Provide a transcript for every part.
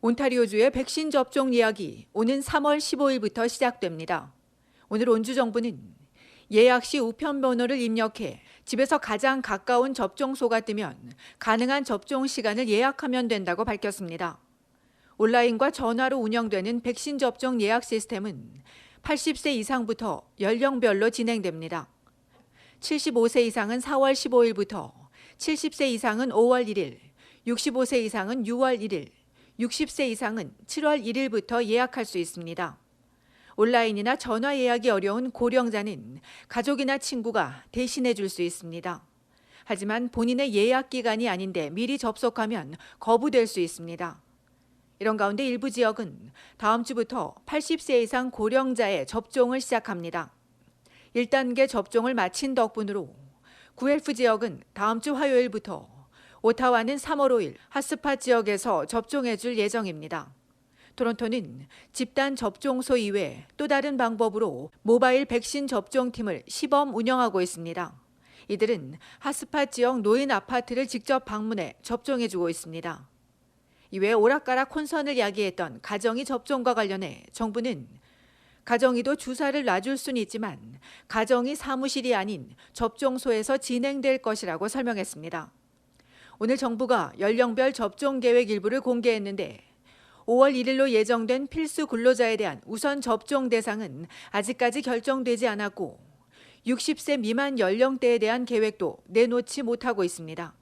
온타리오주의 백신 접종 예약이 오는 3월 15일부터 시작됩니다. 오늘 온주 정부는 예약 시 우편번호를 입력해 집에서 가장 가까운 접종소가 뜨면 가능한 접종 시간을 예약하면 된다고 밝혔습니다. 온라인과 전화로 운영되는 백신 접종 예약 시스템은 80세 이상부터 연령별로 진행됩니다. 75세 이상은 4월 15일부터, 70세 이상은 5월 1일, 65세 이상은 6월 1일, 60세 이상은 7월 1일부터 예약할 수 있습니다. 온라인이나 전화 예약이 어려운 고령자는 가족이나 친구가 대신해 줄 수 있습니다. 하지만 본인의 예약 기간이 아닌데 미리 접속하면 거부될 수 있습니다. 이런 가운데 일부 지역은 다음 주부터 80세 이상 고령자의 접종을 시작합니다. 1단계 접종을 마친 덕분으로 구엘프 지역은 다음 주 화요일부터, 오타와는 3월 5일 핫스팟 지역에서 접종해 줄 예정입니다. 토론토는 집단 접종소 이외 또 다른 방법으로 모바일 백신 접종팀을 시범 운영하고 있습니다. 이들은 핫스팟 지역 노인 아파트를 직접 방문해 접종해 주고 있습니다. 이외에 오락가락 혼선을 야기했던 가정의 접종과 관련해 정부는 가정의도 주사를 놔줄 수는 있지만 가정의 사무실이 아닌 접종소에서 진행될 것이라고 설명했습니다. 오늘 정부가 연령별 접종 계획 일부를 공개했는데 5월 1일로 예정된 필수 근로자에 대한 우선 접종 대상은 아직까지 결정되지 않았고 60세 미만 연령대에 대한 계획도 내놓지 못하고 있습니다.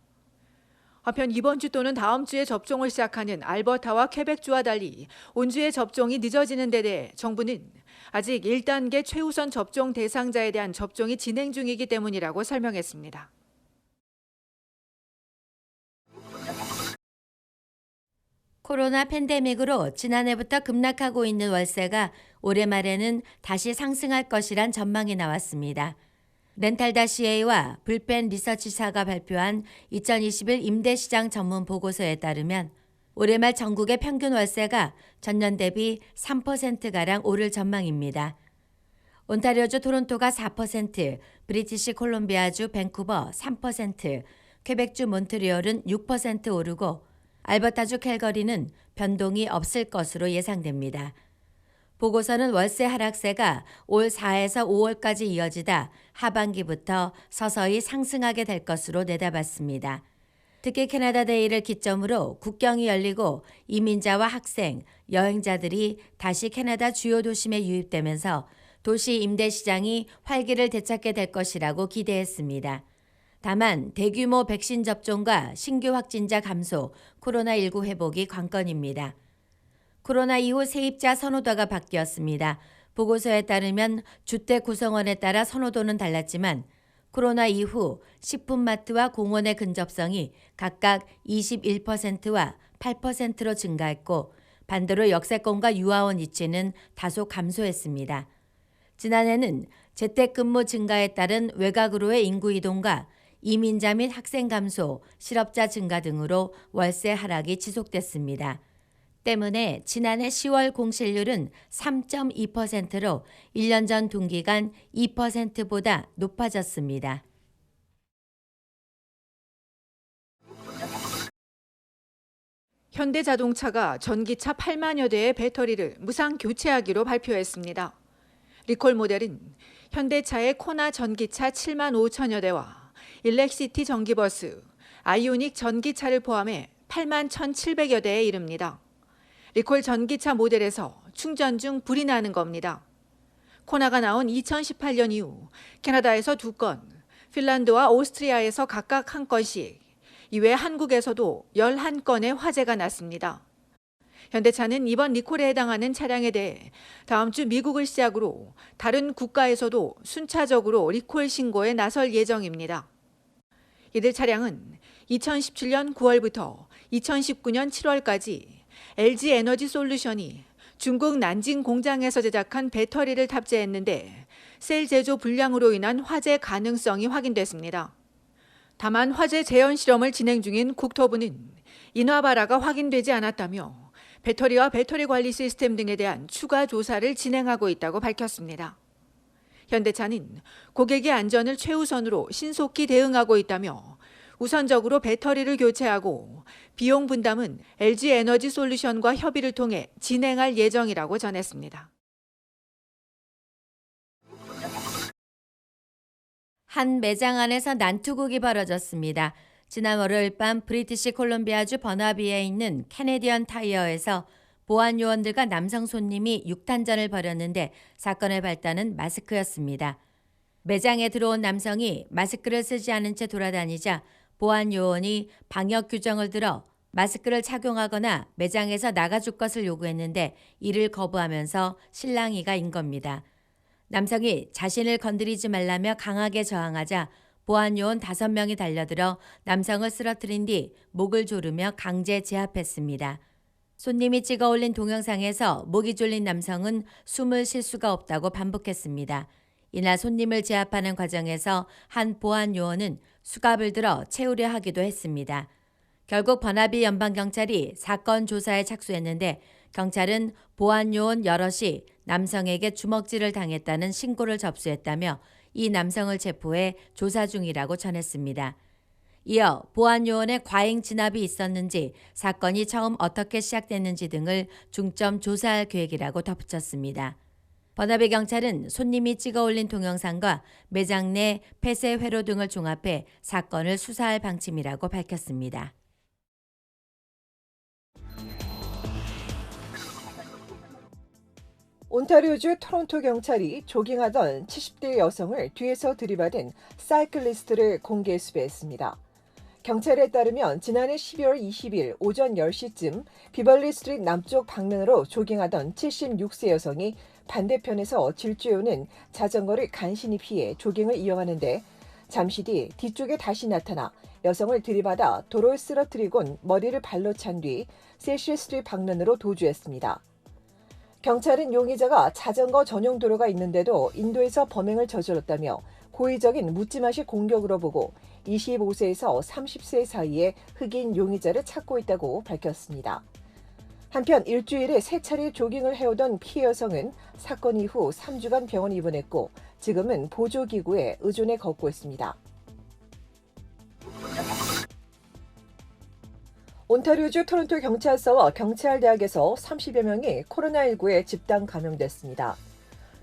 한편 이번 주 또는 다음 주에 접종을 시작하는 알버타와 퀘벡주와 달리 온주의 접종이 늦어지는 데 대해 정부는 아직 1단계 최우선 접종 대상자에 대한 접종이 진행 중이기 때문이라고 설명했습니다. 코로나 팬데믹으로 지난해부터 급락하고 있는 월세가 올해 말에는 다시 상승할 것이란 전망이 나왔습니다. 렌탈다CA와 불펜 리서치사가 발표한 2021 임대시장 전문 보고서에 따르면 올해 말 전국의 평균 월세가 전년 대비 3%가량 오를 전망입니다. 온타리오주 토론토가 4%, 브리티시 콜롬비아주 밴쿠버 3%, 퀘벡주 몬트리올은 6% 오르고 알버타주 캘거리는 변동이 없을 것으로 예상됩니다. 보고서는 월세 하락세가 올 4에서 5월까지 이어지다 하반기부터 서서히 상승하게 될 것으로 내다봤습니다. 특히 캐나다 데이를 기점으로 국경이 열리고 이민자와 학생, 여행자들이 다시 캐나다 주요 도심에 유입되면서 도시 임대 시장이 활기를 되찾게 될 것이라고 기대했습니다. 다만 대규모 백신 접종과 신규 확진자 감소, 코로나19 회복이 관건입니다. 코로나 이후 세입자 선호도가 바뀌었습니다. 보고서에 따르면 주택 구성원에 따라 선호도는 달랐지만 코로나 이후 식품마트와 공원의 근접성이 각각 21%와 8%로 증가했고 반대로 역세권과 유아원 입지는 다소 감소했습니다. 지난해는 재택근무 증가에 따른 외곽으로의 인구 이동과 이민자 및 학생 감소, 실업자 증가 등으로 월세 하락이 지속됐습니다. 때문에 지난해 10월 공실률은 3.2%로 1년 전 동기간 2%보다 높아졌습니다. 현대자동차가 전기차 8만여 대의 배터리를 무상 교체하기로 발표했습니다. 리콜 모델은 현대차의 코나 전기차 7만 5천여 대와 일렉시티 전기버스, 아이오닉 전기차를 포함해 8만 1,700여 대에 이릅니다. 리콜 전기차 모델에서 충전 중 불이 나는 겁니다. 코나가 나온 2018년 이후 캐나다에서 2건, 핀란드와 오스트리아에서 각각 1건씩, 이외 한국에서도 11건의 화재가 났습니다. 현대차는 이번 리콜에 해당하는 차량에 대해 다음 주 미국을 시작으로 다른 국가에서도 순차적으로 리콜 신고에 나설 예정입니다. 이들 차량은 2017년 9월부터 2019년 7월까지 LG 에너지 솔루션이 중국 난징 공장에서 제작한 배터리를 탑재했는데 셀 제조 불량으로 인한 화재 가능성이 확인됐습니다. 다만 화재 재현 실험을 진행 중인 국토부는 인화발화가 확인되지 않았다며 배터리와 배터리 관리 시스템 등에 대한 추가 조사를 진행하고 있다고 밝혔습니다. 현대차는 고객의 안전을 최우선으로 신속히 대응하고 있다며 우선적으로 배터리를 교체하고 비용 분담은 LG 에너지 솔루션과 협의를 통해 진행할 예정이라고 전했습니다. 한 매장 안에서 난투극이 벌어졌습니다. 지난 월요일 밤 브리티시 콜롬비아주 버나비에 있는 캐네디언 타이어에서 보안 요원들과 남성 손님이 육탄전을 벌였는데 사건의 발단은 마스크였습니다. 매장에 들어온 남성이 마스크를 쓰지 않은 채 돌아다니자 보안 요원이 방역 규정을 들어 마스크를 착용하거나 매장에서 나가줄 것을 요구했는데 이를 거부하면서 실랑이가 인 겁니다. 남성이 자신을 건드리지 말라며 강하게 저항하자 보안 요원 5명이 달려들어 남성을 쓰러뜨린 뒤 목을 조르며 강제 제압했습니다. 손님이 찍어 올린 동영상에서 목이 졸린 남성은 숨을 쉴 수가 없다고 반복했습니다. 이날 손님을 제압하는 과정에서 한 보안 요원은 수갑을 들어 채우려 하기도 했습니다. 결국 버나비 연방경찰이 사건 조사에 착수했는데 경찰은 보안 요원 여럿이 남성에게 주먹질을 당했다는 신고를 접수했다며 이 남성을 체포해 조사 중이라고 전했습니다. 이어 보안 요원의 과잉 진압이 있었는지 사건이 처음 어떻게 시작됐는지 등을 중점 조사할 계획이라고 덧붙였습니다. 버나비 경찰은 손님이 찍어 올린 동영상과 매장 내 폐쇄 회로 등을 종합해 사건을 수사할 방침이라고 밝혔습니다. 온타리오주 토론토 경찰이 조깅하던 70대 여성을 뒤에서 들이받은 사이클리스트를 공개 수배했습니다. 경찰에 따르면 지난해 12월 20일 오전 10시쯤 비벌리 스트리트 남쪽 방면으로 조깅하던 76세 여성이 반대편에서 질주해오는 자전거를 간신히 피해 조깅을 이어가는데 잠시 뒤 뒤쪽에 다시 나타나 여성을 들이받아 도로에 쓰러뜨리곤 머리를 발로 찬 뒤 세실 스트리트 방면으로 도주했습니다. 경찰은 용의자가 자전거 전용 도로가 있는데도 인도에서 범행을 저질렀다며 고의적인 묻지마식 공격으로 보고 25세에서 30세 사이의 흑인 용의자를 찾고 있다고 밝혔습니다. 한편 일주일에 3차례 조깅을 해오던 피해 여성은 사건 이후 3주간 병원에 입원했고 지금은 보조기구에 의존해 걷고 있습니다. 온타리오주 토론토 경찰서와 경찰대학에서 30여 명이 코로나19에 집단 감염됐습니다.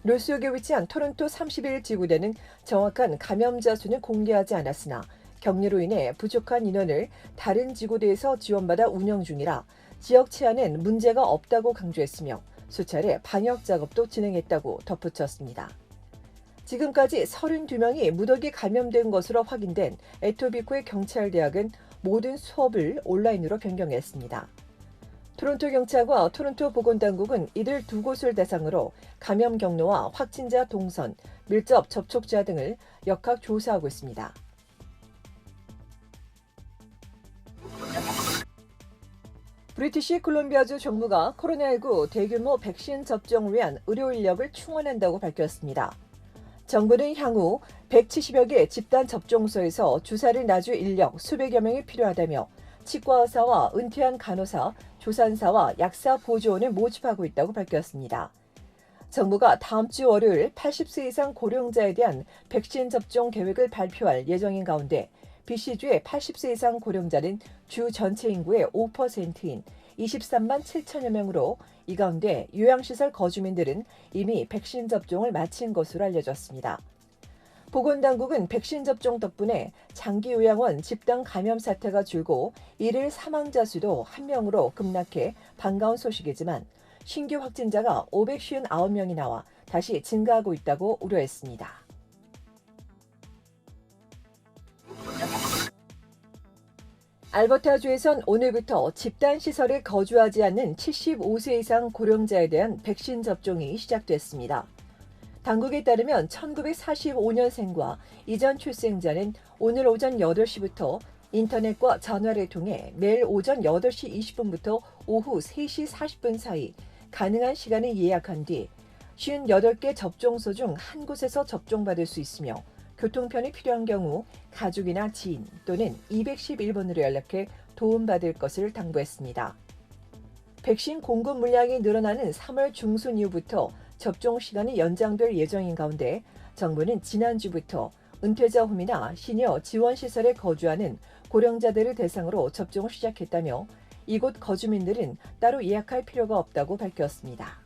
노스역에 위치한 토론토 31지구대는 정확한 감염자 수는 공개하지 않았으나 격리로 인해 부족한 인원을 다른 지구대에서 지원받아 운영 중이라 지역 치안엔 문제가 없다고 강조했으며 수차례 방역 작업도 진행했다고 덧붙였습니다. 지금까지 32명이 무더기 감염된 것으로 확인된 에토비코의 경찰대학은 모든 수업을 온라인으로 변경했습니다. 토론토 경찰과 토론토 보건당국은 이들 두 곳을 대상으로 감염 경로와 확진자 동선, 밀접 접촉자 등을 역학 조사하고 있습니다. 브리티시 콜롬비아주 정부가 코로나19 대규모 백신 접종을 위한 의료 인력을 충원한다고 밝혔습니다. 정부는 향후 170여 개 집단 접종소에서 주사를 놔줄 인력 수백여 명이 필요하다며 치과의사와 은퇴한 간호사, 조산사와 약사 보조원을 모집하고 있다고 밝혔습니다. 정부가 다음 주 월요일 80세 이상 고령자에 대한 백신 접종 계획을 발표할 예정인 가운데 BC주의 80세 이상 고령자는 주 전체 인구의 5%인 23만 7천여 명으로 이 가운데 요양시설 거주민들은 이미 백신 접종을 마친 것으로 알려졌습니다. 보건당국은 백신 접종 덕분에 장기요양원 집단 감염 사태가 줄고 일일 사망자 수도 1명으로 급락해 반가운 소식이지만 신규 확진자가 559명이 나와 다시 증가하고 있다고 우려했습니다. 알버타주에선 오늘부터 집단시설에 거주하지 않는 75세 이상 고령자에 대한 백신 접종이 시작됐습니다. 당국에 따르면 1945년생과 이전 출생자는 오늘 오전 8시부터 인터넷과 전화를 통해 매일 오전 8시 20분부터 오후 3시 40분 사이 가능한 시간을 예약한 뒤 58개 접종소 중 한 곳에서 접종받을 수 있으며 교통편이 필요한 경우 가족이나 지인 또는 211번으로 연락해 도움받을 것을 당부했습니다. 백신 공급 물량이 늘어나는 3월 중순 이후부터 접종 시간이 연장될 예정인 가운데 정부는 지난주부터 은퇴자 홈이나 시니어 지원시설에 거주하는 고령자들을 대상으로 접종을 시작했다며 이곳 거주민들은 따로 예약할 필요가 없다고 밝혔습니다.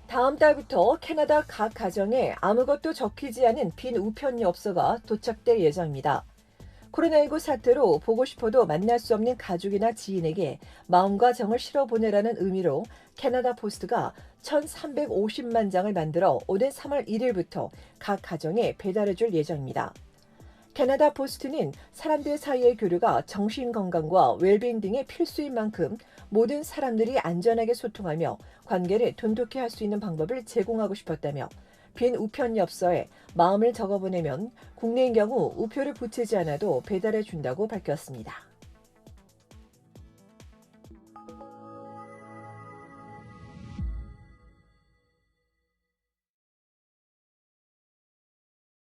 다음 달부터 캐나다 각 가정에 아무것도 적히지 않은 빈 우편 엽서가 도착될 예정입니다. 코로나19 사태로 보고 싶어도 만날 수 없는 가족이나 지인에게 마음과 정을 실어 보내라는 의미로 캐나다 포스트가 1,350만 장을 만들어 오는 3월 1일부터 각 가정에 배달해 줄 예정입니다. 캐나다 포스트는 사람들 사이의 교류가 정신건강과 웰빙 등의 필수인 만큼 모든 사람들이 안전하게 소통하며 관계를 돈독히 할 수 있는 방법을 제공하고 싶었다며 빈 우편 엽서에 마음을 적어보내면 국내인 경우 우표를 붙이지 않아도 배달해 준다고 밝혔습니다.